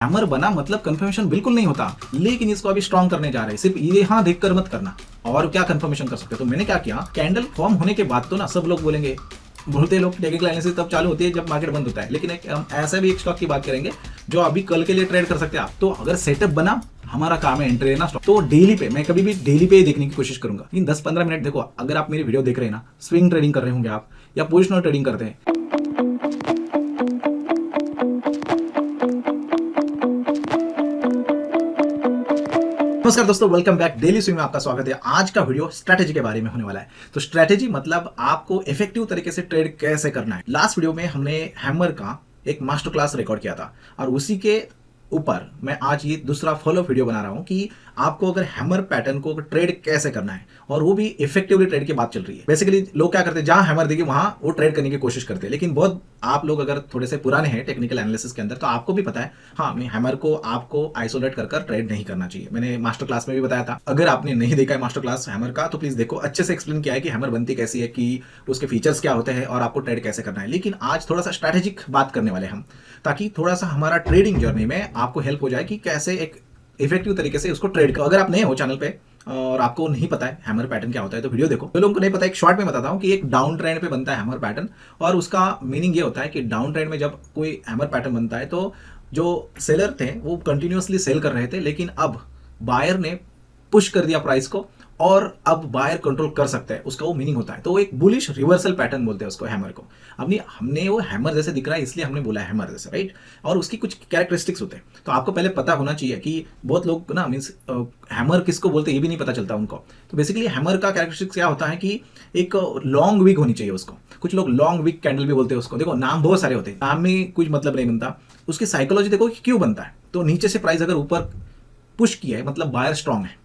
Hammer बना मतलब confirmation बिल्कुल नहीं होता, लेकिन इसको अभी स्ट्रॉन्ग करने जा रहे हैं। सिर्फ ये हाँ देखकर मत करना, और क्या कंफर्मेशन कर सकते हो। तो मैंने क्या किया, कैंडल फॉर्म होने के बाद तो ना सब लोग बोलते लोग टेक्निकल एनालिसिस तब चालू होती है जब मार्केट बंद होता है, लेकिन हम ऐसा भी एक स्टॉक की बात करेंगे जो अभी कल के लिए ट्रेड कर सकते हैं आप। तो अगर सेटअप बना, हमारा काम है एंट्री लेना स्टॉक, तो डेली पे मैं कभी भी डेली पे देखने की कोशिश करूंगा। लेकिन 10-15 मिनट देखो, अगर आप मेरी वीडियो देख रहे हैं ना, स्विंग ट्रेडिंग कर रहे होंगे आप या पोजिशनल ट्रेडिंग करते हैं। नमस्कार दोस्तों, वेलकम बैक। डेली स्विंग में आपका स्वागत है। आज का वीडियो स्ट्रैटेजी के बारे में होने वाला है। तो स्ट्रैटेजी मतलब आपको इफेक्टिव तरीके से ट्रेड कैसे करना है। लास्ट वीडियो में हमने हैमर का एक मास्टर क्लास रिकॉर्ड किया था, और उसी के ऊपर मैं आज ये दूसरा फॉलो वीडियो बना रहा हूं कि आपको अगर हैमर पैटर्न को ट्रेड कैसे करना है, और वो भी इफेक्टिवली ट्रेड की बात चल रही है। बेसिकली लोग क्या करते हैं, जहां हैमर देगी वहां वो ट्रेड करने की कोशिश करते हैं। लेकिन बहुत आप लोग अगर थोड़े से पुराने हैं टेक्निकल एनालिसिस के अंदर, तो आपको भी पता है हाँ, मैं हैमर को आपको आइसोलेट कर ट्रेड नहीं करना चाहिए। मैंने मास्टर क्लास में भी बताया था। अगर आपने नहीं देखा है मास्टर क्लास हैमर का, तो प्लीज देखो, अच्छे से एक्सप्लेन किया है कि हैमर बनती कैसी है, कि उसके फीचर्स क्या होते हैं और आपको ट्रेड कैसे करना है। लेकिन आज थोड़ा सा स्ट्रैटेजिक बात करने वाले हम, ताकि थोड़ा सा हमारा ट्रेडिंग जर्नी में आपको हेल्प हो जाए कि कैसे एक इफेक्टिव तरीके से उसको ट्रेड करो। अगर आप नए हो चैनल पे और आपको नहीं पता है हैमर पैटर्न क्या होता है, तो वीडियो देखो। जो लोगों को नहीं पता, एक शॉर्ट में बताता हूं कि एक डाउन ट्रेंड पे बनता है हैमर पैटर्न, और उसका मीनिंग ये होता है कि डाउन ट्रेंड में जब कोई हैमर पैटर्न बनता है, तो जो सेलर थे वो कंटिन्यूअसली सेल कर रहे थे, लेकिन अब बायर ने पुश कर दिया प्राइस को, और अब बायर कंट्रोल कर सकता है, उसका वो मीनिंग होता है। तो एक बुलिश रिवर्सल पैटर्न बोलते हैं उसको, हैमर को। अपनी हमने वो हैमर जैसे दिख रहा है इसलिए हमने बोला हैमर जैसे, राइट। और उसकी कुछ कैरेक्टरिस्टिक्स होते हैं, तो आपको पहले पता होना चाहिए कि बहुत लोग ना मीन्स हैमर किसको बोलते हैं ये भी नहीं पता चलता उनको। तो बेसिकली हैमर का कैरेक्टरिस्टिक्स क्या होता है कि एक लॉन्ग वीक होनी चाहिए उसको। कुछ लोग लॉन्ग वीक कैंडल भी बोलते हैं उसको। देखो, नाम बहुत सारे होते हैं, नाम में कुछ मतलब नहीं बनता। उसकी साइकोलॉजी देखो कि क्यों बनता है। तो नीचे से प्राइस अगर ऊपर पुश किया है, मतलब बायर स्ट्रांग है।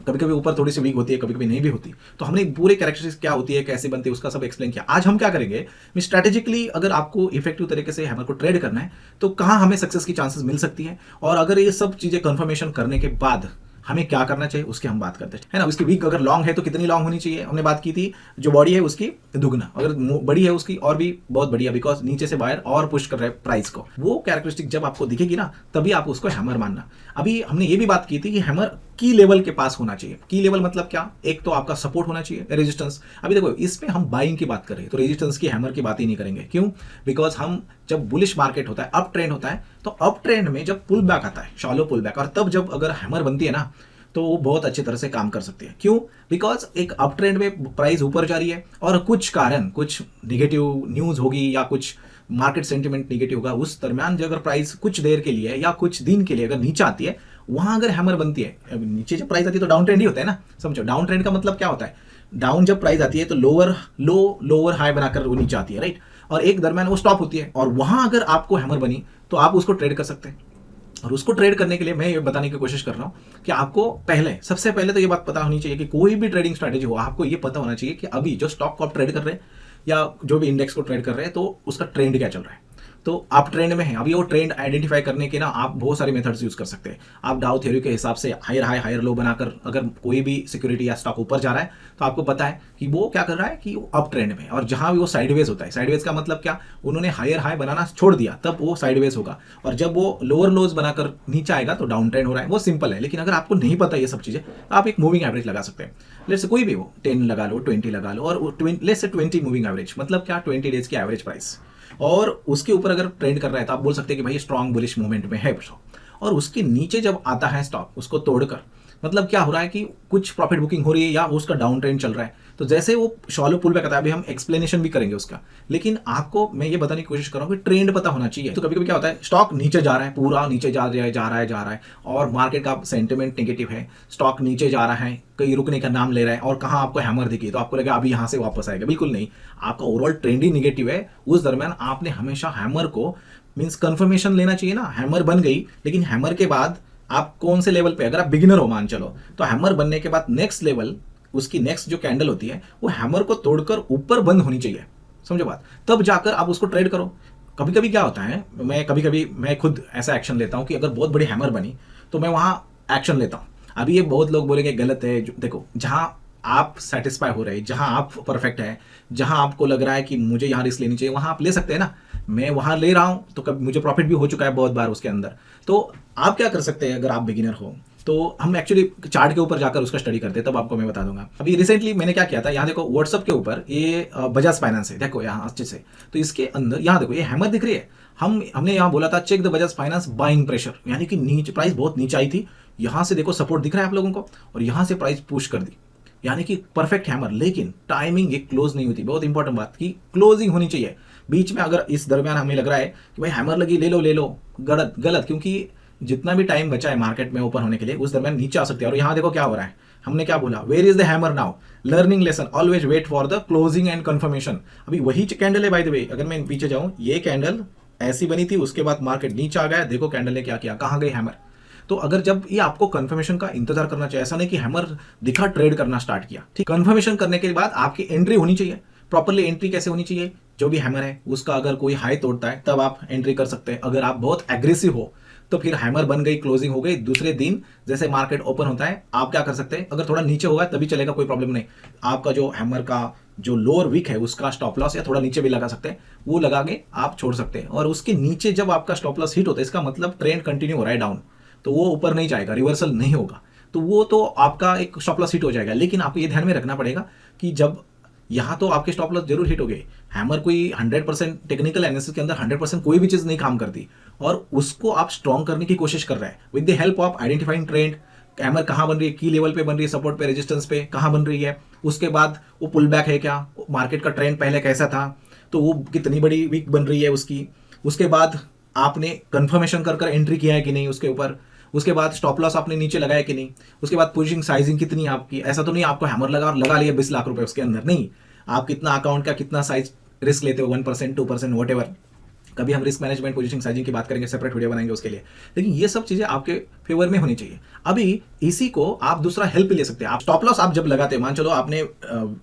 कभी कभी ऊपर थोड़ी सी वीक होती है, कभी कभी नहीं भी होती। तो हमने पूरे कैरेक्टरिस्टिक्स क्या होती है, कैसे बनती है, उसका सब एक्सप्लेन किया। आज हम क्या करेंगे, स्ट्रैटेजिकली अगर आपको इफेक्टिव तरीके से हैमर को ट्रेड करना है, तो कहां हमें सक्सेस की चांसेस मिल सकती है, और अगर ये सब चीजें कंफर्मेशन करने के बाद हमें क्या करना चाहिए उसकी हम बात करते हैं, है ना। उसकी वीक अगर लॉन्ग है तो कितनी लॉन्ग होनी चाहिए, हमने बात की थी। जो बॉडी है उसकी दुगना, अगर बड़ी है उसकी और भी बहुत बढ़िया, बिकॉज नीचे से बायर और पुश कर रहे हैं प्राइस को। वो कैरेक्टरिस्टिक जब आपको दिखेगी ना, तभी आप उसको हैमर मानना। अभी हमने ये भी बात की थी कि हैमर की लेवल के पास होना चाहिए। की लेवल मतलब क्या, एक तो आपका सपोर्ट होना चाहिए, रेजिस्टेंस। अभी देखो, इसमें हम बाइंग की बात कर रहे हैं, तो रेजिस्टेंस की हैमर की बात ही नहीं करेंगे। क्यों? बिकॉज हम जब बुलिश मार्केट होता है, अप ट्रेंड होता है, तो अप ट्रेंड में जब पुल बैक आता है, शॉलो पुल बैक, और तब जब अगर हैमर बनती है ना, तो वो बहुत अच्छी तरह से काम कर सकती है। क्यों? बिकॉज एक अप ट्रेंड में प्राइस ऊपर जा रही है, और कुछ कारण, कुछ निगेटिव न्यूज होगी या कुछ मार्केट सेंटिमेंट निगेटिव होगा, उस दरमियान जो अगर प्राइस कुछ देर के लिए या कुछ दिन के लिए अगर नीचे आती है, वहां अगर हैमर बनती है। नीचे जब प्राइस आती है तो डाउन ट्रेंड ही होता है ना, समझो। डाउन ट्रेंड का मतलब क्या होता है, डाउन जब प्राइस आती है तो लोअर हाई बनाकर वो नीचे आती है, राइट। और एक दरमियान वो स्टॉप होती है, और वहां अगर आपको हैमर बनी तो आप उसको ट्रेड कर सकते हैं। और उसको ट्रेड करने के लिए मैं ये बताने की कोशिश कर रहा हूं कि आपको सबसे पहले तो ये बात पता होनी चाहिए कि कोई भी ट्रेडिंग स्ट्रैटेजी हो, आपको ये पता होना चाहिए कि अभी जो स्टॉक को आप ट्रेड कर रहे हैं या जो भी इंडेक्स को ट्रेड कर रहे हैं, तो उसका ट्रेंड क्या चल रहा है। तो आप ट्रेंड में हैं अभी, वो ट्रेंड आइडेंटिफाई करने के ना आप बहुत सारे मेथड्स यूज कर सकते हैं। आप डाउ थ्योरी के हिसाब से हायर हाई हायर लो बनाकर, अगर कोई भी सिक्योरिटी या स्टॉक ऊपर जा रहा है, तो आपको पता है कि वो क्या कर रहा है कि वो अप ट्रेंड में, और जहां भी वो साइडवेज होता है, साइडवेज का मतलब क्या, उन्होंने हायर हाई बनाना छोड़ दिया, तब वो साइडवेज होगा। और जब वो लोअर लोज बनाकर नीचे आएगा तो डाउन ट्रेंड हो रहा है। वो सिंपल है। लेकिन अगर आपको नहीं पता ये सब चीजें, तो आप एक मूविंग एवरेज लगा सकते हैं। लेट्स से कोई भी हो, 10 लगा लो, 20 लगा लो, और लेट्स से 20 मूविंग एवरेज मतलब क्या, 20 डेज की एवरेज प्राइस, और उसके ऊपर अगर ट्रेंड कर रहा है तो आप बोल सकते हैं कि भाई स्ट्रॉन्ग बुलिश मूवमेंट में है। और उसके नीचे जब आता है स्टॉक, उसको तोड़कर, मतलब क्या हो रहा है कि कुछ प्रॉफिट बुकिंग हो रही है या उसका डाउन ट्रेंड चल रहा है, तो जैसे वो शॉलो पुल बैक आता है, अभी हम एक्सप्लेनेशन भी करेंगे उसका। लेकिन आपको मैं ये बताने की कोशिश कर रहा हूँ कि ट्रेंड पता होना चाहिए। तो कभी कभी क्या होता है, स्टॉक नीचे जा रहा है, पूरा नीचे जा रहा है, और मार्केट का सेंटिमेंट नेगेटिव है, स्टॉक नीचे जा रहा है, कहीं रुकने का नाम ले रहा है, और कहाँ आपको हैमर दिखी तो आपको लगा अभी यहाँ से वापस आएगा। बिल्कुल नहीं, आपका ओवरऑल ट्रेंड ही निगेटिव है। उस दरमियान आपने हमेशा हैमर को मीन्स कंफर्मेशन लेना चाहिए ना। हैमर बन गई, लेकिन हैमर के बाद आप कौन से लेवल पे, अगर आप बिगिनर हो मान चलो, तो हैमर बनने के बाद नेक्स्ट लेवल, उसकी नेक्स्ट जो कैंडल होती है, वो हैमर को तोड़कर ऊपर बंद होनी चाहिए, समझो बात, तब जाकर आप उसको ट्रेड करो। कभी कभी क्या होता है, मैं खुद ऐसा एक्शन लेता हूं कि अगर बहुत बड़ी हैमर बनी तो मैं वहां एक्शन लेता हूं। अभी ये बहुत लोग बोलेंगे गलत है। देखो, जहां आप सेटिस्फाई हो रहे हैं, जहां आप परफेक्ट है, जहां आपको लग रहा है कि मुझे यहां रिस्क लेनी चाहिए, वहां आप ले सकते हैं ना। मैं वहाँ ले रहा हूँ तो कभी मुझे प्रॉफिट भी हो चुका है बहुत बार उसके अंदर। तो आप क्या कर सकते हैं अगर आप बिगिनर हो, तो हम एक्चुअली चार्ट के ऊपर जाकर उसका स्टडी करते हैं, तब आपको मैं बता दूंगा। अभी रिसेंटली मैंने क्या किया था, यहाँ देखो व्हाट्सअप के ऊपर ये बजाज फाइनेंस है, देखो यहाँ अच्छे से। तो इसके अंदर यहाँ देखो ये हैमर दिख रही है, हमने यहाँ बोला था check the Bajaj finance buying pressure, यानी कि नीचे प्राइस बहुत नीचे आई थी, यहाँ से देखो सपोर्ट दिख रहा है आप लोगों को, और यहाँ से प्राइस पुश कर दी, यानी कि परफेक्ट हैमर। लेकिन टाइमिंग एक क्लोज नहीं होती, बहुत इंपॉर्टेंट बात की क्लोजिंग होनी चाहिए। बीच में अगर इस दरमियान हमें लग रहा है कि भाई हैमर लगी ले लो, गलत गलत, क्योंकि जितना भी टाइम बचा है मार्केट में ओपन होने के लिए उस दरमियान नीचे आ सकते हैं। और यहाँ देखो क्या हो रहा है, हमने क्या बोला, where is the hammer now, learning lesson, always wait for the closing and confirmation. अभी वही कैंडल है बाय द वे, अगर मैं पीछे जाऊं, ये कैंडल ऐसी बनी थी, उसके बाद मार्केट नीचे आ गया, देखो कैंडल ने क्या किया, कहां गई हैमर। तो अगर जब ये आपको कंफर्मेशन का इंतजार करना चाहिए, ऐसा नहीं कि हैमर दिखा ट्रेड करना स्टार्ट किया, ठीक। कंफर्मेशन करने के बाद आपकी एंट्री होनी चाहिए, प्रॉपरली एंट्री कैसे होनी चाहिए, जो भी हैमर है उसका अगर कोई हाई तोड़ता है तब आप एंट्री कर सकते हैं। अगर आप बहुत एग्रेसिव हो तो फिर हैमर बन गई, क्लोजिंग हो गई, दूसरे दिन जैसे मार्केट ओपन होता है आप क्या कर सकते हैं, अगर थोड़ा नीचे होगा तभी चलेगा, कोई प्रॉब्लम नहीं। आपका जो हैमर का जो लोअर वीक है उसका स्टॉप लॉस या थोड़ा नीचे भी लगा सकते हैं, वो लगा के आप छोड़ सकते हैं। और उसके नीचे जब आपका स्टॉप लॉस हिट होता है, इसका मतलब ट्रेंड कंटिन्यू हो रहा है डाउन, तो वो ऊपर नहीं जाएगा, रिवर्सल नहीं होगा, तो वो तो आपका एक स्टॉप लॉस हिट हो जाएगा। लेकिन आपको ये ध्यान में रखना पड़ेगा कि जब यहाँ तो आपके स्टॉप लॉस जरूर हिट हो गए, हैमर कोई 100% टेक्निकल एनालिसिस के अंदर 100% कोई भी चीज नहीं काम करती, और उसको आप स्ट्रॉन्ग करने की कोशिश कर रहे हैं with the help of identifying trend. Hammer कहाँ बन रही है, की लेवल पे बन रही है, सपोर्ट पे, रेजिस्टेंस पे कहाँ बन रही है, उसके बाद वो पुल बैक है क्या, मार्केट का ट्रेंड पहले कैसा था, तो वो कितनी बड़ी वीक बन रही है उसकी, उसके बाद आपने कंफर्मेशन कर एंट्री किया है कि नहीं उसके ऊपर, उसके बाद स्टॉप लॉस आपने नीचे लगाया कि नहीं, उसके बाद पोजीशन साइजिंग कितनी आपकी। ऐसा तो नहीं आपको हैमर लगा लिया 20 लाख रुपए उसके अंदर, नहीं, आप कितना अकाउंट का कितना साइज रिस्क लेते हो, 1%, 2%, वॉट एवर। कभी हम रिस्क मैनेजमेंट, पोजीशन साइजिंग की बात करेंगे, सेपरेट वीडियो बनाएंगे उसके लिए। लेकिन ये सब चीजें आपके फेवर में होनी चाहिए। अभी इसी को आप दूसरा हेल्प ले सकते हैं। आप स्टॉप लॉस आप जब लगाते हैं, मान चलो आपने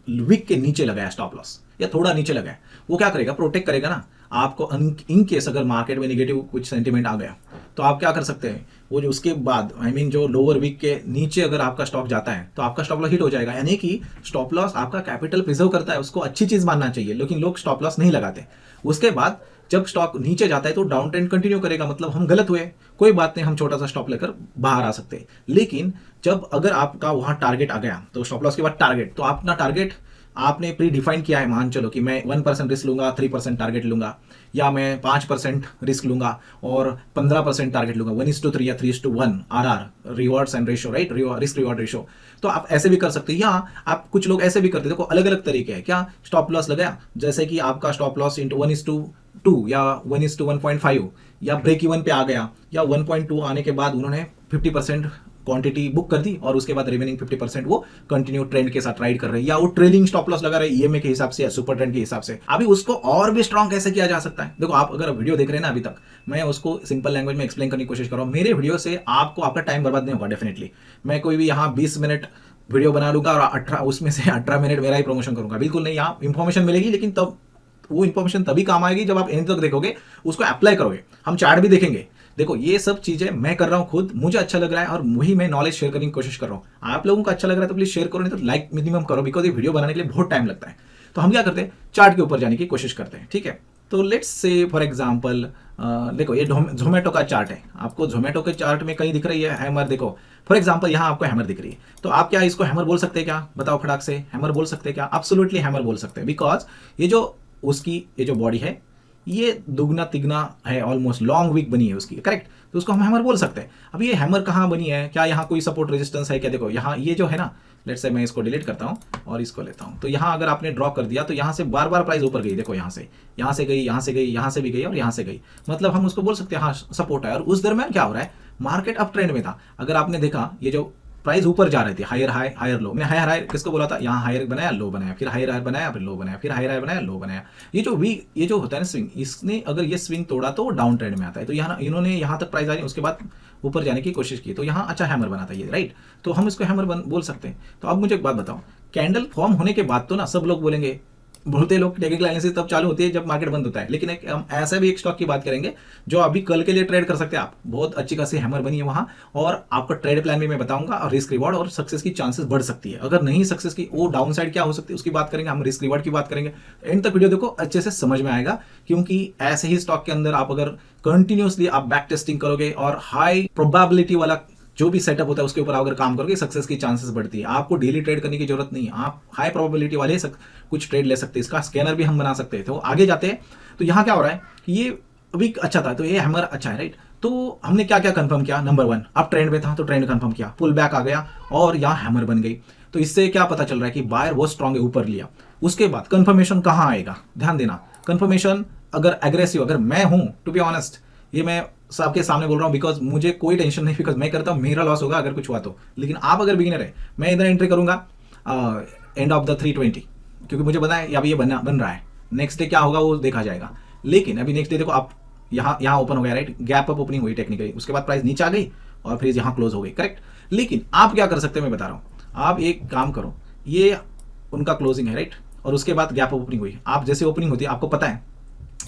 वीक के नीचे लगाया स्टॉप लॉस या थोड़ा नीचे लगाया, वो क्या करेगा, प्रोटेक्ट करेगा ना आपको। इन केस अगर मार्केट में नेगेटिव कुछ सेंटीमेंट आ गया तो आप क्या कर सकते हैं, वो जो उसके बाद जो लोअर वीक के नीचे अगर आपका स्टॉक जाता है तो आपका स्टॉप लॉस हिट हो जाएगा। यानी कि स्टॉप लॉस आपका कैपिटल प्रिजर्व करता है, उसको अच्छी चीज मानना चाहिए। लेकिन लोग स्टॉप लॉस नहीं लगाते। उसके बाद जब स्टॉक नीचे जाता है तो डाउन ट्रेंड कंटिन्यू करेगा, मतलब हम गलत हुए, कोई बात नहीं, हम छोटा सा स्टॉप लेकर बाहर आ सकते हैं। लेकिन जब अगर आपका वहां टारगेट आ गया, तो स्टॉप लॉस के बाद टारगेट, तो अपना टारगेट आपने प्री डिफाइन किया है, मान चलो कि मैं 1% रिस्क लूंगा, 3% टारगेट लूंगा, या मैं 5% रिस्क लूंगा और 15% टारगेट लूंगा, 1:3 या 3:1 RR, rewards and ratio, right, risk reward ratio. तो आप ऐसे भी कर सकते हैं, या आप कुछ लोग ऐसे भी करते हैं। देखो अलग अलग तरीके हैं। क्या स्टॉप लॉस लगाया, जैसे कि आपका स्टॉप लॉस इंटू 1:2 या 1:1.5 या ब्रेक इवन पे आ गया, या 1.2 आने के बाद उन्होंने 50% क्वांटिटी बुक कर दी और उसके बाद रिमेनिंग 50% वो कंटिन्यू ट्रेंड के साथ राइड कर रहे हैं, या वो ट्रेलिंग स्टॉप लॉस लगा रहे हैं ईएमए के हिसाब से या सुपर ट्रेंड के हिसाब से। अभी उसको और भी स्ट्रॉन्ग कैसे किया जा सकता है, देखो आप अगर वीडियो देख रहे हैं ना अभी तक, मैं उसको सिंपल लैंग्वेज में एक्सप्लेन करने की कोशिश कर रहा हूँ। मेरे वीडियो से आपको आपका टाइम बर्बाद नहीं होगा डेफिनेटली। मैं कोई भी यहाँ 20 मिनट वीडियो बना लूंगा और 18 उसमें से 18 मिनट मेरा ही प्रमोशन करूंगा, बिल्कुल नहीं। यहाँ इंफॉर्मेशन मिलेगी, लेकिन तब वो इंफॉर्मेशन तभी काम आएगी जब आप एंड तक देखोगे, उसको अप्लाई करोगे। हम चार्ट भी देखेंगे। देखो ये सब चीजें मैं कर रहा हूं खुद, मुझे अच्छा लग रहा है और वही मैं नॉलेज शेयर करने की कोशिश कर रहा हूं। आप लोगों को अच्छा लग रहा है तो प्लीज शेयर करो, नहीं तो लाइक मिनिमम करो, बिकॉज ये वीडियो बनाने के लिए बहुत टाइम लगता है। तो हम क्या करते हैं, चार्ट के ऊपर जाने की कोशिश करते हैं, ठीक है। तो लेट्स से फॉर एग्जाम्पल देखो ये जोमेटो का चार्ट है, आपको जोमेटो के चार्ट में कहीं दिख रही है हैमर, देखो फॉर एग्जाम्पल यहाँ आपको हैमर दिख रही है, तो आप क्या इसको हैमर बोल सकते हैं क्या, बताओ फटाक से, हैमर बोल सकते हैं क्या? एब्सोल्युटली हैमर बोल सकते हैं, बिकॉज ये जो उसकी ये जो बॉडी है ये दुगना तिगना है, ऑलमोस्ट लॉन्ग वीक बनी है उसकी, करेक्ट, तो उसको हम हैमर बोल सकते हैं। अब ये हैमर कहाँ बनी है, क्या यहाँ कोई सपोर्ट रेजिस्टेंस है क्या? देखो यहाँ ये जो है ना, लेट्स से मैं इसको डिलीट करता हूँ और इसको लेता हूँ, तो यहाँ अगर आपने ड्रॉ कर दिया तो यहाँ से बार बार प्राइस ऊपर गई, देखो यहाँ से गई, यहाँ से गई, यहाँ से भी गई और यहाँ से गई, मतलब हम उसको बोल सकते हैं हाँ सपोर्ट है। और उस दरमियान क्या हो रहा है, मार्केट अप ट्रेंड में था। अगर आपने देखा ये जो प्राइस ऊपर जा रहे थे, हायर हाई हायर लो, मैंने हायर हायर किसको बोला था, यहाँ हायर बनाया लो बनाया, फिर हायर हायर बनाया, फिर लो बनाया, फिर हायर हायर बनाया लो बनाया। ये जो होता है ना स्विंग, इसने अगर ये स्विंग तोड़ा तो डाउन ट्रेंड में आता है। तो यहाँ इन्होंने यहाँ तक प्राइस आई, उसके बाद ऊपर जाने की कोशिश की, तो यहाँ अच्छा हैमर बना था ये, राइट, तो हम इसको हैमर बोल सकते हैं। तो अब मुझे एक बात बताओ, कैंडल फॉर्म होने के बाद तो ना सब लोग बोलेंगे बोलते हैं लोग टेक्निकल एनालिसिस तब चालू होती है जब मार्केट बंद होता है, लेकिन हम ऐसा भी एक स्टॉक की बात करेंगे जो अभी कल के लिए ट्रेड कर सकते हैं आप। बहुत अच्छी खासी हैमर बनी है वहां, और आपका ट्रेड प्लान भी मैं बताऊंगा, और रिस्क रिवॉर्ड और सक्सेस की चांसेस बढ़ सकती है। अगर नहीं सक्सेस की, वो डाउन साइड क्या हो सकती है उसकी बात करेंगे, हम रिस्क रिवॉर्ड की बात करेंगे। एंड तक वीडियो देखो, अच्छे से समझ में आएगा, क्योंकि ऐसे ही स्टॉक के अंदर आप अगर कंटिन्यूसली आप बैक टेस्टिंग करोगे और हाई प्रोबेबिलिटी वाला जो भी सेटअप होता है उसके ऊपर अगर काम करोगे, सक्सेस की चांसेस बढ़ती है। आपको डेली ट्रेड करने की जरूरत नहीं है, आप हाई प्रोबेबिलिटी वाले कुछ ट्रेड ले सकते हैं। इसका स्कैनर भी हम बना सकते हैं। तो आगे जाते हैं, तो यहाँ क्या हो रहा है कि ये अभी अच्छा था, तो ये हैमर अच्छा है, राइट। तो हमने क्या क्या कंफर्म किया, नंबर 1 अब ट्रेंड में था तो ट्रेंड कंफर्म किया, पुल बैक आ गया और यहाँ हैमर बन गई। तो इससे क्या पता चल रहा है कि बायर वो स्ट्रांग है, ऊपर लिया। उसके बाद कंफर्मेशन कहाँ आएगा, ध्यान देना। कंफर्मेशन अगर एग्रेसिव, अगर मैं हूं, टू बी ऑनेस्ट, ये मैं सबके सामने बोल रहा हूं बिकॉज मुझे कोई टेंशन नहीं, बिकॉज मैं करता हूं मेरा लॉस होगा अगर कुछ हुआ तो। लेकिन आप अगर बिगिनर है, मैं इधर एंट्री करूंगा एंड ऑफ द 320, क्योंकि मुझे पता है अभी ये बन रहा है, नेक्स्ट डे क्या होगा वो देखा जाएगा। लेकिन अभी नेक्स्ट डे देखो, आप यहाँ ओपन हो गया, राइट, गैप अप ओपनिंग हुई टेक्निकली, उसके बाद प्राइस नीचे आ गई और फिर यहाँ क्लोज हो गई, करेक्ट। लेकिन आप क्या कर सकते हैं मैं बता रहा हूँ, आप एक काम करो, ये उनका क्लोजिंग है, राइट, और उसके बाद गैप अप ओपनिंग हुई। आप जैसे ओपनिंग होती है आपको पता है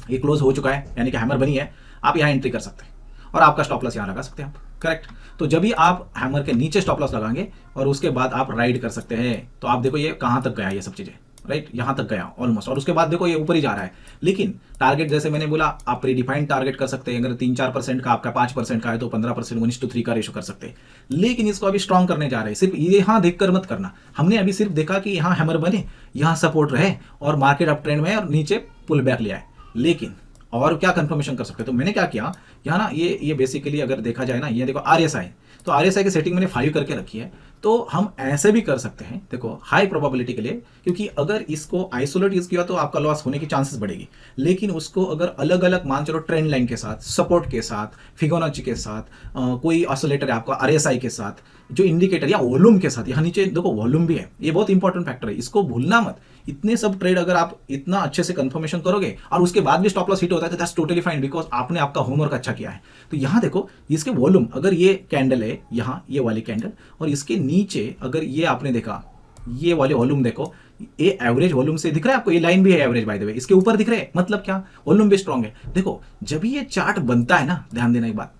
ये क्लोज हो चुका है, यानी कि हैमर बनी है, आप यहाँ एंट्री कर सकते हैं और आपका स्टॉप लॉस यहाँ लगा सकते हैं आप, करेक्ट। तो जब भी आप हैमर के नीचे स्टॉप लॉस लगाएंगे और उसके बाद आप राइड कर सकते हैं, तो आप देखो ये कहाँ तक गया, ये सब चीजें, राइट, यहाँ तक गया ऑलमोस्ट, और उसके बाद देखो ये ऊपर ही जा रहा है। लेकिन टारगेट जैसे मैंने बोला, आप प्रीडिफाइंड टारगेट कर सकते हैं। अगर 3-4% का आपका 5% का है तो 15% 1:3 का रेशो कर सकते हैं। लेकिन इसको अभी स्ट्रॉन्ग करने जा रहे हैं, सिर्फ ये यहाँ देखकर मत करना। हमने अभी सिर्फ देखा कि यहाँ हैमर बने, यहाँ सपोर्ट रहे और मार्केट अप ट्रेंड में और नीचे पुल बैक लिया है। लेकिन और क्या कंफर्मेशन कर सकते हैं, तो मैंने क्या किया यहाँ ना, ये बेसिकली अगर देखा जाए ना, ये देखो RSI, तो RSI की सेटिंग मैंने 5 करके रखी है। तो हम ऐसे भी कर सकते हैं, देखो हाई प्रोबेबिलिटी के लिए, क्योंकि अगर इसको आइसोलेट यूज किया तो आपका लॉस होने की चांसेस बढ़ेगी। लेकिन उसको अगर अलग अलग मान चलो, ट्रेंड लाइन के साथ, सपोर्ट के साथ, फिबोनाची के साथ, कोई ऑसिलेटर है आपका RSI के साथ, जो इंडिकेटर या वॉल्यूम के साथ, यहाँ नीचे देखो वॉल्यूम भी है, ये बहुत इंपॉर्टेंट फैक्टर है, इसको भूलना मत। इतने सब ट्रेड अगर आप इतना अच्छे से कंफर्मेशन करोगे और उसके बाद भी स्टॉप लॉस हिट होता है तो दैट्स टोटली फाइन, बिकॉज आपने आपका होमवर्क अच्छा किया है। तो यहाँ देखो इसके वॉल्यूम, अगर ये कैंडल है यहाँ, ये वाली कैंडल, और इसके नीचे अगर ये आपने देखा, ये वाले वॉल्यूम देखो, ये एवरेज वॉल्यूम से दिख रहा है आपको, ये लाइन भी है एवरेज बाय द वे, इसके ऊपर दिख रहे हैं, मतलब क्या, वॉल्यूम भी स्ट्रॉन्ग है। देखो जब ये चार्ट बनता है ना, ध्यान देना एक बात,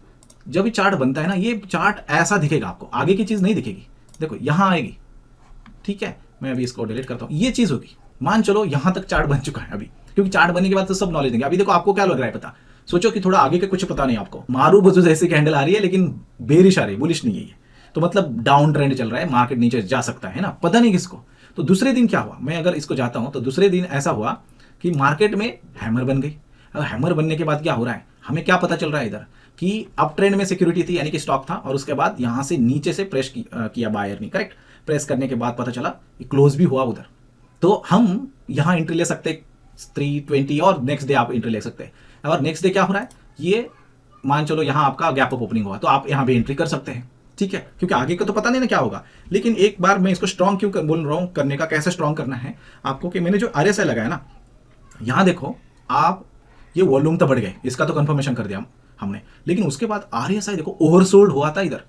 जब ये चार्ट बनता है ना, ये चार्ट ऐसा दिखेगा आपको, आगे की चीज नहीं दिखेगी। देखो यहां आएगी, ठीक है, मैं अभी इसको डिलीट करता हूं, ये चीज होगी। मान चलो यहां तक चार्ट बन चुका है अभी, क्योंकि चार्ट बनने के बाद तो सब नॉलेज देंगे। अभी देखो आपको क्या लग रहा है पता, सोचो कि थोड़ा आगे के कुछ पता नहीं आपको, मारू बजू जैसी कैंडल आ रही है लेकिन बेरिश आ रही है, बुलिश नहीं है ये, तो मतलब डाउन ट्रेंड चल रहा है, मार्केट नीचे जा सकता है ना, पता नहीं किसको। तो दूसरे दिन क्या हुआ, मैं अगर इसको जाता हूं तो दूसरे दिन ऐसा हुआ कि मार्केट में हैमर बन गई। अब हैमर बनने के बाद क्या हो रहा है, हमें क्या पता चल रहा है इधर कि अप ट्रेंड में सिक्योरिटी थी, यानी कि स्टॉक था, और उसके बाद यहां से नीचे से प्रेस किया बायर ने, करेक्ट। प्रेस करने के बाद पता चला क्लोज भी हुआ उधर, तो हम यहां एंट्री ले सकते 320 और नेक्स्ट डे आप एंट्री ले सकते हैं। और नेक्स्ट डे क्या हो रहा है, ये मान चलो यहां आपका गैप अप ओपनिंग हुआ तो आप यहां भी एंट्री कर सकते हैं, ठीक है, क्योंकि आगे का तो पता नहीं ना क्या होगा। लेकिन एक बार मैं इसको स्ट्रॉन्ग क्यों बोल रहा हूं, करने का कैसे स्ट्रॉन्ग करना है आपको, कि मैंने जो RSI लगाया ना, यहां देखो आप, ये वॉल्यूम तो बढ़ गए, इसका तो कंफर्मेशन कर दिया हमने। लेकिन उसके बाद RSI देखो ओवरसोल्ड हुआ था इधर,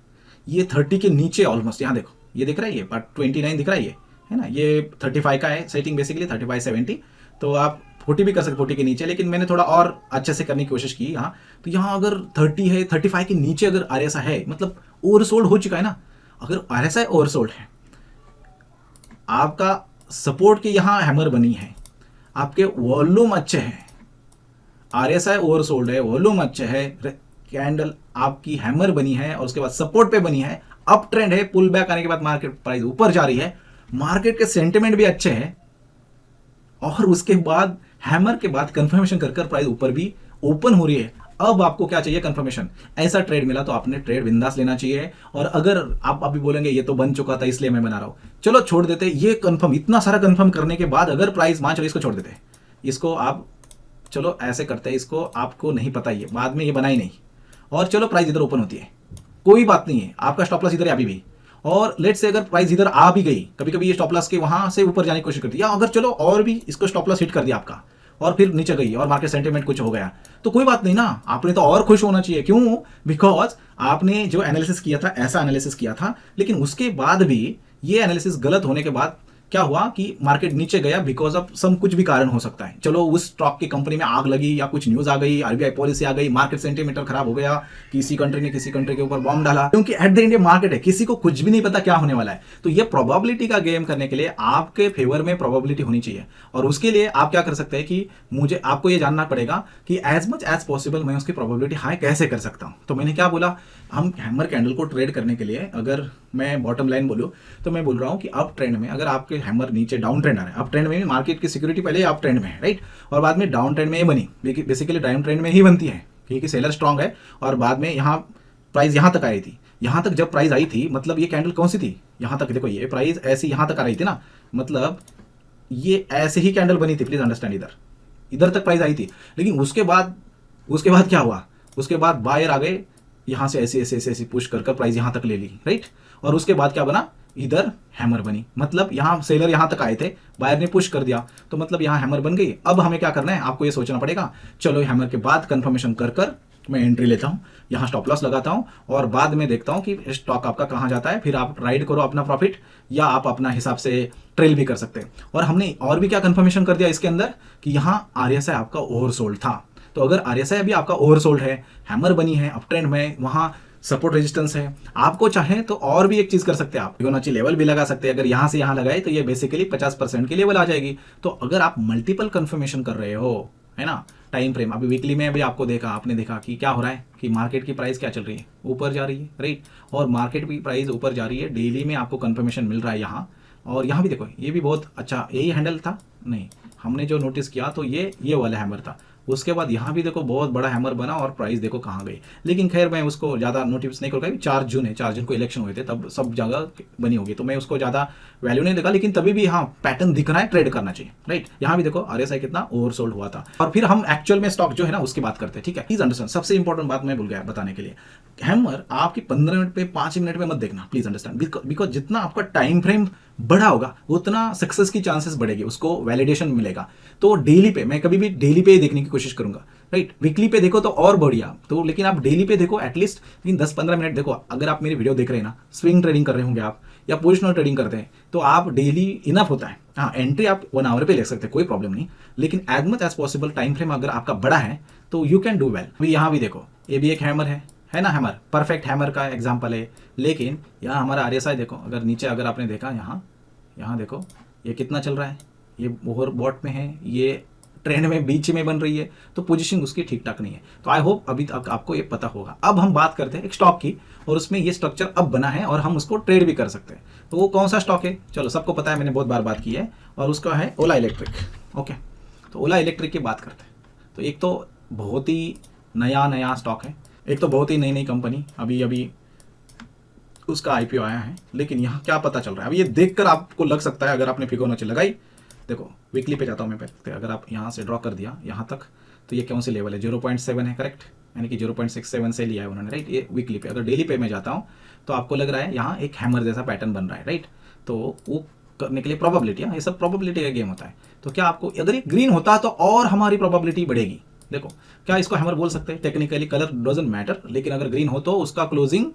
ये 30 के नीचे ऑलमोस्ट, यहाँ देखो ये दिख रहा है, ये 29 दिख रहा है ना, ये 35 का है सेटिंग बेसिकली, 35-70, तो आप 40 भी कर सकते, 40 के नीचे। लेकिन मैंने थोड़ा और अच्छे से करने की कोशिश की यहाँ, तो यहाँ अगर 30 है, 35 के नीचे अगर RSI है, मतलब ओवरसोल्ड हो चुका है ना। अगर RSI ओवरसोल्ड है, आपका सपोर्ट के यहाँ हैमर बनी है, आपके वॉल्यूम अच्छे हैं, RSI ओवरसोल्ड है, वॉल्यूम अच्छे है, कैंडल आपकी हैमर बनी है और उसके बाद सपोर्ट पे बनी है, अप ट्रेंड है, पुल बैक आने के बाद मार्केट प्राइस ऊपर जा रही है, मार्केट के सेंटिमेंट भी अच्छे हैं, और उसके बाद हैमर के बाद कंफर्मेशन कर प्राइस ऊपर भी ओपन हो रही है। अब आपको क्या चाहिए, कंफर्मेशन। ऐसा ट्रेड मिला तो आपने ट्रेड बिंदास लेना चाहिए। और अगर आप अभी बोलेंगे ये तो बन चुका था इसलिए मैं बना रहा हूं, चलो छोड़ देते, ये कंफर्म, इतना सारा कंफर्म करने के बाद अगर प्राइस मान चलो, इसको छोड़ देते, इसको आप चलो ऐसे करते हैं, इसको आपको नहीं पता, ये बाद में ये बनाई नहीं, और चलो प्राइस इधर ओपन होती है, कोई बात नहीं है, आपका स्टॉप लॉस इधर है अभी भी। और लेट से अगर प्राइस इधर आ भी गई, कभी कभी ये स्टॉप लॉस के वहां से ऊपर जाने की कोशिश करती है, या अगर चलो और भी इसको स्टॉप लॉस हिट कर दिया आपका और फिर नीचे गई और मार्केट सेंटीमेंट कुछ हो गया, तो कोई बात नहीं ना, आपने तो और खुश होना चाहिए। क्यों? बिकॉज आपने जो एनालिसिस किया था, ऐसा एनालिसिस किया था, लेकिन उसके बाद भी ये एनालिसिस गलत होने के बाद क्या हुआ कि मार्केट नीचे गया बिकॉज ऑफ सम कुछ भी कारण हो सकता है। चलो उस स्टॉक की कंपनी में आग लगी या कुछ न्यूज आ गई, आरबीआई पॉलिसी आ गई, मार्केट सेंटीमीटर खराब हो गया, किसी कंट्री ने किसी कंट्री के ऊपर बॉम्ब डाला, क्योंकि एट द एंड मार्केट है, किसी को कुछ भी नहीं पता क्या होने वाला है। तो ये प्रोबेबिलिटी का गेम करने के लिए आपके फेवर में प्रोबेबिलिटी होनी चाहिए, और उसके लिए आप क्या कर सकते हैं कि मुझे आपको ये जानना पड़ेगा कि एज मच एज पॉसिबल मैं उसकी प्रोबेबिलिटी हाई कैसे कर सकता हूं। तो मैंने क्या बोला, हम हैमर कैंडल को ट्रेड करने के लिए अगर मैं बॉटम लाइन बोलूं तो मैं बोल रहा हूं कि अप ट्रेंड में अगर आपके हैमर नीचे डाउन ट्रेंड आ रहा है, अप ट्रेंड में मार्केट की सिक्योरिटी पहले अप ट्रेंड में है, राइट, और बाद में डाउन ट्रेंड में ये बनी, बेसिकली डाउन ट्रेंड में ही बनती है क्योंकि सेलर स्ट्रांग है, और बाद में यहाँ प्राइस यहाँ तक आई थी। यहाँ तक जब प्राइस आई थी मतलब ये कैंडल कौन सी थी, यहाँ तक देखो ये प्राइस ऐसी यहाँ तक आ रही थी ना, मतलब ये ऐसे ही कैंडल बनी थी, प्लीज अंडरस्टैंड, इधर तक प्राइस आई थी। लेकिन उसके बाद क्या हुआ, उसके बाद बायर आ गए, यहाँ से ऐसे ऐसे ऐसे ऐसे पुश कर प्राइस यहाँ तक ले ली, राइट, और उसके बाद क्या बना, इधर हैमर बनी, मतलब यहाँ सेलर यहाँ तक आए थे, बायर ने पुश कर दिया, तो मतलब यहाँ हैमर बन गई। अब हमें क्या करना है, आपको ये सोचना पड़ेगा, चलो हैमर के बाद कंफर्मेशन कर मैं एंट्री लेता हूँ, यहाँ स्टॉप लॉस लगाता हूँ, और बाद में देखता हूँ कि स्टॉक आपका कहाँ जाता है, फिर आप राइड करो अपना प्रॉफिट, या आप अपना हिसाब से ट्रेल भी कर सकते हैं। और हमने और भी क्या कंफर्मेशन कर दिया इसके अंदर कि यहाँ आरएसआई आपका ओवरसोल्ड था। तो अगर आरएसआई अभी आपका ओवरसोल्ड है, हैमर बनी है, अप ट्रेंड में, वहाँ सपोर्ट रेजिस्टेंस है, आपको चाहे तो और भी एक चीज कर सकते हैं, आप फिबोनाची लेवल भी लगा सकते हैं। अगर यहाँ से यहाँ लगाए तो ये बेसिकली 50% की लेवल आ जाएगी। तो अगर आप मल्टीपल कंफर्मेशन कर रहे हो, है ना, टाइम फ्रेम, अभी वीकली में भी आपको देखा, आपने देखा कि क्या हो रहा है कि मार्केट की प्राइस क्या चल रही है, ऊपर जा रही है, राइट, और मार्केट की प्राइस ऊपर जा रही है, डेली में आपको कंफर्मेशन मिल रहा है यहाँ, और यहाँ भी देखो ये भी बहुत अच्छा, यही हैंडल था, नहीं हमने जो नोटिस किया तो ये वाला हैमर था। उसके बाद यहाँ भी देखो बहुत बड़ा हैमर बना और प्राइस देखो कहाँ गई। लेकिन खैर मैं उसको ज़्यादा नोटिस नहीं करूँगा, 4 जून है, 4 जून को इलेक्शन हुए थे, तब सब जगह बनी होगी, तो मैं उसको ज़्यादा वैल्यू नहीं देखा। लेकिन तभी भी हाँ पैटर्न दिख रहा है, ट्रेड करना चाहिए, राइट। यहाँ भी देखो आरएसआई कितना ओवरसोल्ड हुआ था। और फिर हम एक्चुअल में स्टॉक जो है ना उसकी बात करते हैं, ठीक है। प्लीज अंडरस्टैंड, सबसे इंपॉर्टेंट बात मैं भूल गया बताने के लिए, हैमर आपकी 15 मिनट पे 5 मिनट में मत देखना, प्लीज अंडरस्टैंड, बिकॉज जितना आपका टाइम फ्रेम बड़ा होगा उतना सक्सेस की चांसेस बढ़ेगी, उसको वैलिडेशन मिलेगा। तो डेली पे मैं कभी भी डेली पे ही देखने की कोशिश करूंगा, राइट। वीकली पे देखो तो और बढ़िया, तो लेकिन आप डेली पे देखो एटलीस्ट, लेकिन 10-15 मिनट देखो। अगर आप मेरी वीडियो देख रहे हैं ना, स्विंग ट्रेडिंग कर रहे होंगे आप या पोजिशनल ट्रेडिंग करते हैं, तो आप डेली इनफ होता है। हाँ एंट्री आप 1 आवर पे ले सकते हैं, कोई प्रॉब्लम नहीं, लेकिन as much as possible time frame अगर आपका बड़ा है तो यू कैन डू वेल। अभी यहाँ भी देखो, ये भी एक हैमर है ना, हैमर परफेक्ट हैमर का एग्जाम्पल है। लेकिन यहाँ हमारा आरएसआई देखो, अगर नीचे अगर आपने देखा, यहाँ देखो ये कितना चल रहा है, ये ओवर बॉट में है, ये ट्रेंड में बीच में बन रही है, तो पोजीशनिंग उसकी ठीक ठाक नहीं है। तो आई होप अभी तक आपको ये पता होगा। अब हम बात करते हैं एक स्टॉक की, और उसमें ये स्ट्रक्चर अब बना है और हम उसको ट्रेड भी कर सकते हैं। तो वो कौन सा स्टॉक है, चलो सबको पता है, मैंने बहुत बार बात की है, और उसका है ओला इलेक्ट्रिक। ओके, तो ओला इलेक्ट्रिक की बात करते हैं। तो एक तो बहुत ही नया स्टॉक है, एक तो बहुत ही नई कंपनी, अभी उसका आईपीओ आया है। लेकिन यहाँ क्या पता चल रहा है, अभी ये देखकर आपको लग सकता है, अगर आपने फिबोनाची लगाई, देखो वीकली पे जाता हूँ मैं पहले, अगर आप यहाँ से ड्रॉ कर दिया यहाँ तक, तो ये कौन सी लेवल है, 0.7 है, करेक्ट, यानी कि 0.67 से लिया है उन्होंने, राइट। ये वीकली पे, अगर डेली पे में जाता हूँ तो आपको लग रहा है यहाँ एक हैमर जैसा पैटर्न बन रहा है, राइट। तो वो करने के लिए प्रोबेबिलिटी, ये सब प्रोबेबिलिटी का गेम होता है। तो क्या आपको, अगर ये ग्रीन होता तो और हमारी प्रोबेबिलिटी बढ़ेगी। देखो क्या इसको हैमर बोल सकते हैं, टेक्निकली कलर डजंट मैटर, लेकिन अगर ग्रीन हो तो उसका क्लोजिंग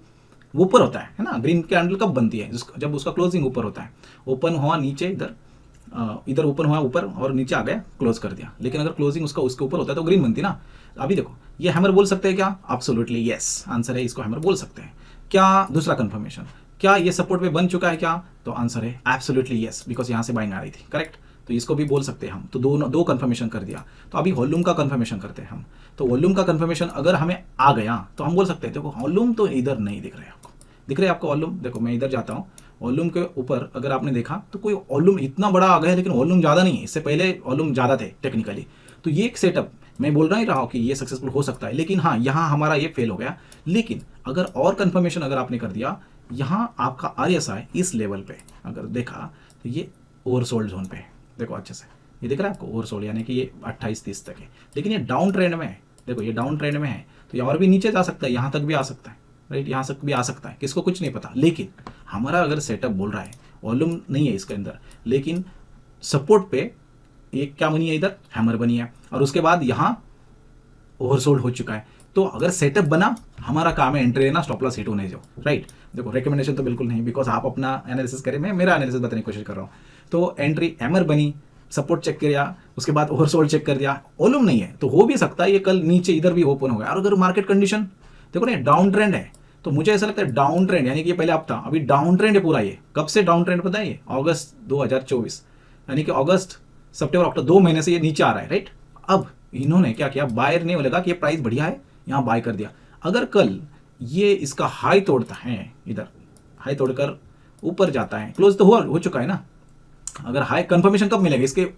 ऊपर होता है ना। ग्रीन कैंडल कब बनती है, जब उसका क्लोजिंग ऊपर होता है, ओपन हुआ नीचे, इधर ओपन हुआ ऊपर और नीचे आ गया, क्लोज कर दिया। लेकिन अगर क्लोजिंग उसका उसके ऊपर होता है तो ग्रीन बनती ना। अभी देखो ये हैमर बोल सकते हैं क्या, एब्सोल्युटली यस, आंसर है, इसको हैमर बोल सकते हैं। क्या दूसरा कंफर्मेशन, क्या ये सपोर्ट पे बन चुका है क्या, तो आंसर है एब्सोल्युटली यस, बिकॉज यहाँ से बाइंग आ रही थी, करेक्ट। तो इसको भी बोल सकते हैं हम। तो दो कंफर्मेशन कर दिया। तो अभी वॉल्यूम का कंफर्मेशन करते हैं हम। तो वॉल्यूम का कंफर्मेशन अगर हमें आ गया तो हम बोल सकते हैं, देखो वॉल्यूम तो इधर नहीं दिख रहा है आपको, दिख रहा है आपको वॉल्यूम, देखो मैं इधर जाता हूँ, वॉल्यूम के ऊपर अगर आपने देखा तो कोई वॉल्यूम इतना बड़ा आ गया है, लेकिन वॉल्यूम ज़्यादा नहीं है, इससे पहले वॉल्यूम ज़्यादा थे टेक्निकली। तो ये एक सेटअप, मैं बोल रहा ही रहा हूँ कि ये सक्सेसफुल हो सकता है, लेकिन हाँ यहाँ हमारा ये फेल हो गया। लेकिन अगर और कंफर्मेशन अगर आपने कर दिया, यहाँ आपका आरएसआई इस लेवल पे अगर देखा तो ये ओवरसोल्ड जोन पे है, देखो अच्छे से ये दिख रहा है आपको ओवरसोल्ड, यानी कि ये 28-30 तक है। लेकिन ये डाउन ट्रेंड में है, देखो ये डाउन ट्रेंड में है, तो ये और भी नीचे जा सकता है, यहाँ तक भी आ सकता है, राइट, यहाँ तक भी आ सकता है, किसको कुछ नहीं पता। लेकिन हमारा अगर सेटअप बोल रहा है, वॉल्यूम नहीं है इसके अंदर, लेकिन सपोर्ट पे एक क्या बनी है, इधर हैमर बनी है, और उसके बाद यहाँ ओवरसोल्ड हो चुका है। तो अगर सेटअप बना, हमारा काम है एंट्री लेना, स्टॉप लॉस हिट होने जो, राइट। देखो रिकमेंडेशन तो बिल्कुल नहीं, बिकॉज आप अपना एनालिसिस करें, मैं मेरा एनालिसिस बताने की कोशिश कर रहा हूँ। तो एंट्री हैमर बनी, सपोर्ट चेक किया, उसके बाद ओवरसोल्ड चेक कर दिया, वॉल्यूम नहीं है, तो हो भी सकता है ये कल नीचे इधर भी ओपन हो गया। और अगर मार्केट कंडीशन देखो ना डाउन ट्रेंड है, तो मुझे ऐसा लगता है डाउन ट्रेंड, यानी कि ये पहले हफ्ता अभी डाउन ट्रेंड है पूरा। ये कब से डाउन ट्रेंड पता है? ये अगस्त 2024, यानी कि अगस्त सितंबर अक्टूबर 2 महीने से ये नीचे आ रहा है, राइट। अब इन्होंने क्या किया, बायर ने लगा कि ये प्राइस बढ़िया है, यहाँ बाय कर दिया। अगर कल ये इसका हाई तोड़ता है, इधर हाई तोड़कर ऊपर जाता है, क्लोज तो हो चुका है ना, अगर हाई कंफर्मेशन कब मिलेगा, इसके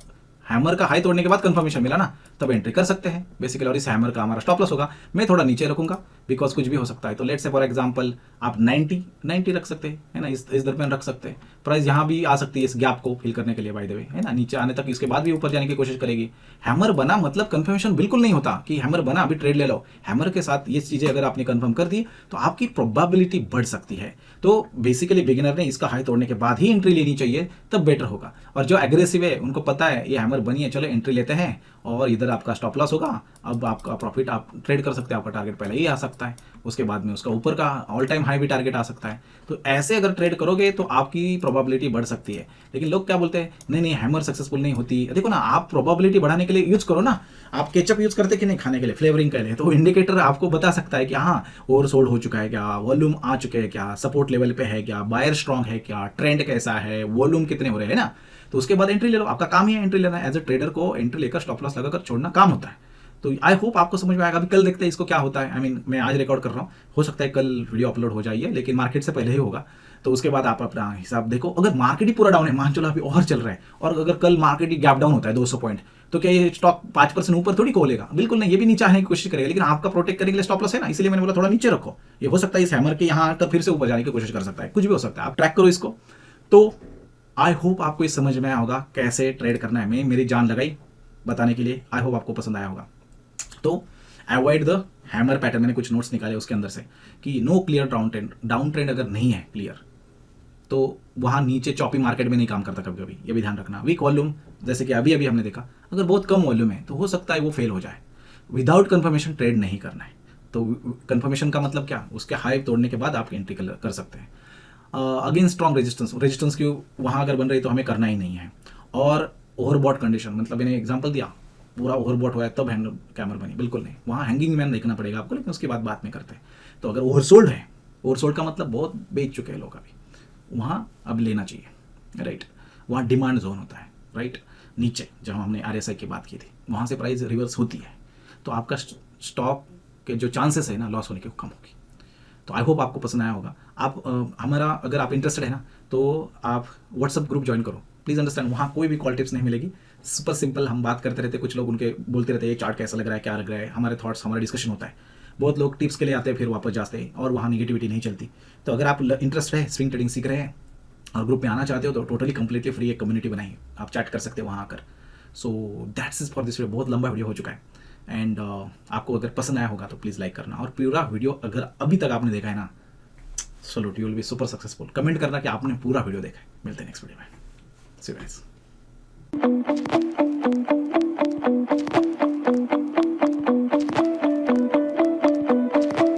हैमर का हाई तोड़ने के बाद कंफर्मेशन मिला ना, तब एंट्री कर सकते हैं बेसिकली। और इस हैमर का हमारा स्टॉप लॉस होगा, मैं थोड़ा नीचे रखूंगा बिकॉज कुछ भी हो सकता है। तो लेट्स से फॉर एग्जांपल आप 90 रख सकते हैं, है ना, इस दरमियान रख सकते हैं। प्राइस यहाँ भी आ सकती है इस गैप को फिल करने के लिए, बाय द वे, है ना, नीचे आने तक, इसके बाद भी ऊपर जाने की कोशिश करेगी। हैमर बना मतलब कंफर्मेशन बिल्कुल नहीं होता कि हैमर बना अभी ट्रेड ले लो। हैमर के साथ ये चीजें अगर आपने कंफर्म कर दी तो आपकी प्रोबेबिलिटी बढ़ सकती है। तो बेसिकली बिगिनर ने इसका हाई तोड़ने के बाद ही एंट्री लेनी चाहिए, तब बेटर होगा। और जो एग्रेसिव है उनको पता है ये हैमर बनी है, चलो एंट्री लेते हैं, और इधर आपका स्टॉप लॉस होगा। अब आपका प्रॉफिट आप ट्रेड कर सकते हैं, आपका टारगेट पहले ही आ सकता है, उसके बाद में उसका ऊपर का ऑल टाइम हाई भी टारगेट आ सकता है। तो ऐसे अगर ट्रेड करोगे तो आपकी प्रोबेबिलिटी बढ़ सकती है। लेकिन लोग क्या बोलते हैं, नहीं नहीं हैमर सक्सेसफुल नहीं होती। देखो ना, आप प्रोबेबिलिटी बढ़ाने के लिए यूज करो ना, आप केचप यूज करते कि नहीं खाने के लिए, फ्लेवरिंग के लिए, तो इंडिकेटर आपको बता सकता है कि हाँ ओवर सोल्ड हो चुका है क्या, वॉल्यूम आ चुके हैं क्या, सपोर्ट लेवल पे है क्या, बायर स्ट्रांग है क्या, ट्रेंड कैसा है, वॉल्यूम कितने हो रहे हैं ना। तो उसके बाद एंट्री ले लो, आपका काम ही है एंट्री लेना। एज ए ट्रेडर को एंट्री लेकर स्टॉप लॉस लगाकर छोड़ना काम होता है। तो आई होप आपको समझ में आएगा। अभी कल देखते हैं इसको क्या होता है। मैं आज रिकॉर्ड कर रहा हूँ, हो सकता है कल वीडियो अपलोड हो जाइए, लेकिन मार्केट से पहले ही होगा। तो उसके बाद आप अपना हिसाब देखो। अगर मार्केट ही पूरा डाउन है, मान चलो अभी और चल रहा है, और अगर कल मार्केट ही गैप डाउन होता है 200 पॉइंट, तो क्या ये स्टॉक 5% ऊपर थोड़ी खोलेगा? बिल्कुल नहीं, ये भी नीचे आने की कोशिश करेगा। लेकिन आपका प्रोटेक्ट करने के लिए स्टॉप लॉस है ना, इसलिए मैंने बोला थोड़ा नीचे रखो। ये हो सकता है इस हैमर के यहाँ तक फिर से ऊपर जाने की कोशिश कर सकता है, कुछ भी हो सकता है। आप ट्रैक करो इसको। तो आई होप आपको इस समझ में आया होगा कैसे ट्रेड करना है। मैं मेरी जान लगाई बताने के लिए। आई होप आपको पसंद आया होगा। तो अवॉइड द हैमर पैटर्न, मैंने कुछ नोट्स निकाले उसके अंदर से कि नो क्लियर डाउन ट्रेंड अगर नहीं है क्लियर, तो वहां नीचे चॉपी मार्केट में नहीं काम करता कभी कभी, ये भी ध्यान रखना। वीक वॉल्यूम जैसे कि अभी हमने देखा, अगर बहुत कम वॉल्यूम है तो हो सकता है वो फेल हो जाए। विदाउट कंफर्मेशन ट्रेड नहीं करना है। तो कंफर्मेशन का मतलब क्या, उसके हाई तोड़ने के बाद आप एंट्री कर सकते हैं। अगेन स्ट्रॉन्ग रेजिस्टेंस की वहाँ अगर बन रही तो हमें करना ही नहीं है। और ओवरबॉट कंडीशन, मतलब मैंने एग्जांपल दिया पूरा ओवरबॉट हुआ है तब हैंड कैमर बनी, बिल्कुल नहीं, वहाँ हैंगिंग मैन देखना पड़ेगा आपको, लेकिन उसके बाद बात में करते हैं। तो अगर ओवरसोल्ड है, ओवरसोल्ड का मतलब बहुत बेच चुके हैं लोग अभी, वहाँ अब लेना चाहिए, राइट। वहाँ डिमांड जोन होता है, राइट, नीचे जहाँ हमने RSI की बात की थी, वहाँ से प्राइस रिवर्स होती है, तो आपका स्टॉक के जो चांसेस है ना लॉस होने की वो कम होगी। तो आई होप आपको पसंद आया होगा। आप हमारा अगर आप इंटरेस्टेड है ना, तो आप व्हाट्सअप ग्रुप ज्वाइन करो। प्लीज़ अंडरस्टैंड, वहाँ कोई भी कॉल टिप्स नहीं मिलेगी, सुपर सिंपल हम बात करते रहते हैं। कुछ लोग उनके बोलते रहते हैं ये चार्ट कैसा लग रहा है, क्या लग रहा है, हमारे थॉट्स, हमारा डिस्कशन होता है। बहुत लोग टिप्स के लिए आते हैं फिर वापस जाते हैं, और वहाँ निगेटिविटी नहीं चलती। तो अगर आप इंटरेस्ट है, स्विंग ट्रेडिंग सीख रहे हैं और ग्रुप में आना चाहते हो, तो टोटली कंप्लीटली फ्री एक कम्युनिटी बनाई, आप चैट कर सकते हो वहाँ आकर। So that's is for this video. बहुत लंबा वीडियो हो चुका है, एंड आपको अगर पसंद आया होगा तो प्लीज़ लाइक करना, और पूरा वीडियो अगर अभी तक आपने देखा है ना, salute, you will be super successful. Comment करना कि आपने पूरा वीडियो देखा है। मिलते हैं नेक्स्ट वीडियो में। सी यू गाइस।